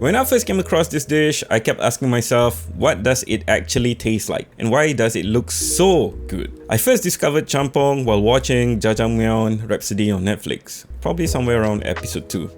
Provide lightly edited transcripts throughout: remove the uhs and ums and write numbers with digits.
When I first came across this dish, I kept asking myself, what does it actually taste like? And why does it look so good? I first discovered Jjampong while watching Jjampong Rhapsody on Netflix, probably somewhere around episode 2.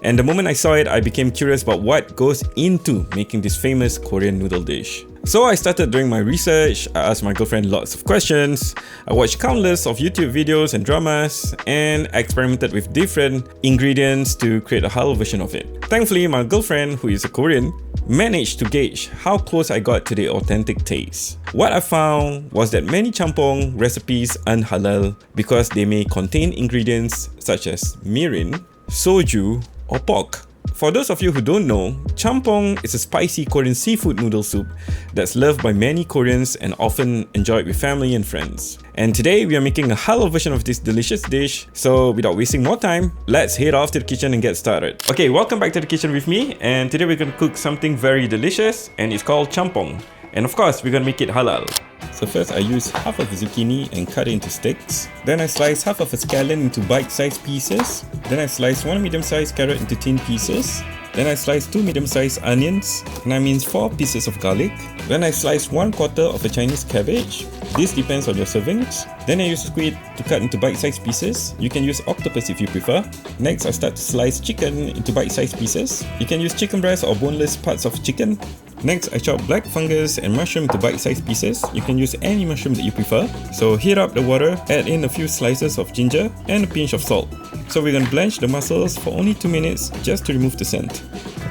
And the moment I saw it, I became curious about what goes into making this famous Korean noodle dish. So I started doing my research, I asked my girlfriend lots of questions, I watched countless of YouTube videos and dramas, and experimented with different ingredients to create a halal version of it. Thankfully, my girlfriend, who is a Korean, managed to gauge how close I got to the authentic taste. What I found was that many Jjampong recipes aren't halal because they may contain ingredients such as mirin, soju, or pork. For those of you who don't know, Jjampong is a spicy Korean seafood noodle soup that's loved by many Koreans and often enjoyed with family and friends. And today we are making a halal version of this delicious dish, so without wasting more time, let's head off to the kitchen and get started. Okay, welcome back to the kitchen with me, and today we're gonna cook something very delicious and it's called Jjampong. And of course, we're gonna make it halal. So first I use half of a zucchini and cut it into sticks. Then I slice half of a scallion into bite-sized pieces. Then I slice one medium-sized carrot into thin pieces. Then I slice 2 medium-sized onions, and that means 4 pieces of garlic. Then I slice 1/4 of a Chinese cabbage. This depends on your servings. Then I use squid to cut into bite-sized pieces. You can use octopus if you prefer. Next, I start to slice chicken into bite-sized pieces. You can use chicken breast or boneless parts of chicken. Next, I chop black fungus and mushroom into bite-sized pieces. You can use any mushroom that you prefer. So heat up the water, add in a few slices of ginger and a pinch of salt. So we're gonna blanch the mussels for only 2 minutes just to remove the scent.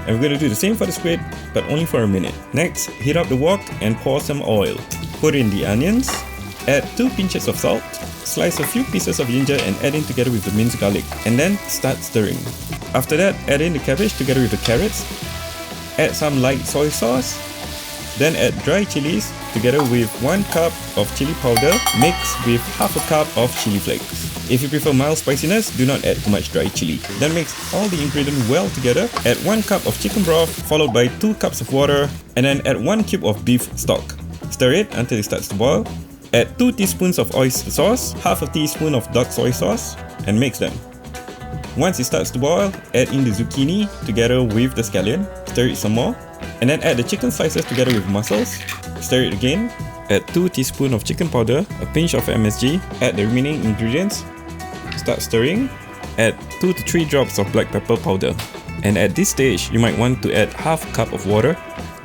And we're gonna do the same for the squid, but only for a minute. Next, heat up the wok and pour some oil. Put in the onions, add 2 pinches of salt, slice a few pieces of ginger and add in together with the minced garlic, and then start stirring. After that, add in the cabbage together with the carrots. Add some light soy sauce, then add dry chilies together with 1 cup of chili powder mixed with half a cup of chili flakes. If you prefer mild spiciness, do not add too much dry chili. Then mix all the ingredients well together. Add 1 cup of chicken broth followed by 2 cups of water, and then add 1 cube of beef stock. Stir it until it starts to boil. Add 2 teaspoons of oyster sauce, half a teaspoon of dark soy sauce, and mix them. Once it starts to boil, add in the zucchini together with the scallion, stir it some more, and then add the chicken slices together with mussels, stir it again, add 2 teaspoons of chicken powder, a pinch of MSG, add the remaining ingredients, start stirring, add 2 to 3 drops of black pepper powder. And at this stage, you might want to add half a cup of water,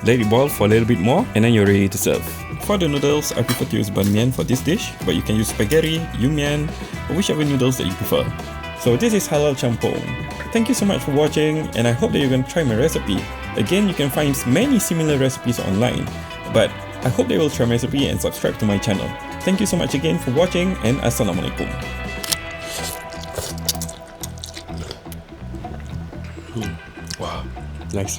let it boil for a little bit more, and then you're ready to serve. For the noodles, I prefer to use ban mian for this dish, but you can use spaghetti, yu mian, or whichever noodles that you prefer. So this is halal Jjampong. Thank you so much for watching, and I hope that you're going to try my recipe. Again, you can find many similar recipes online, but I hope that you will try my recipe and subscribe to my channel. Thank you so much again for watching, and Assalamualaikum. Wow, nice.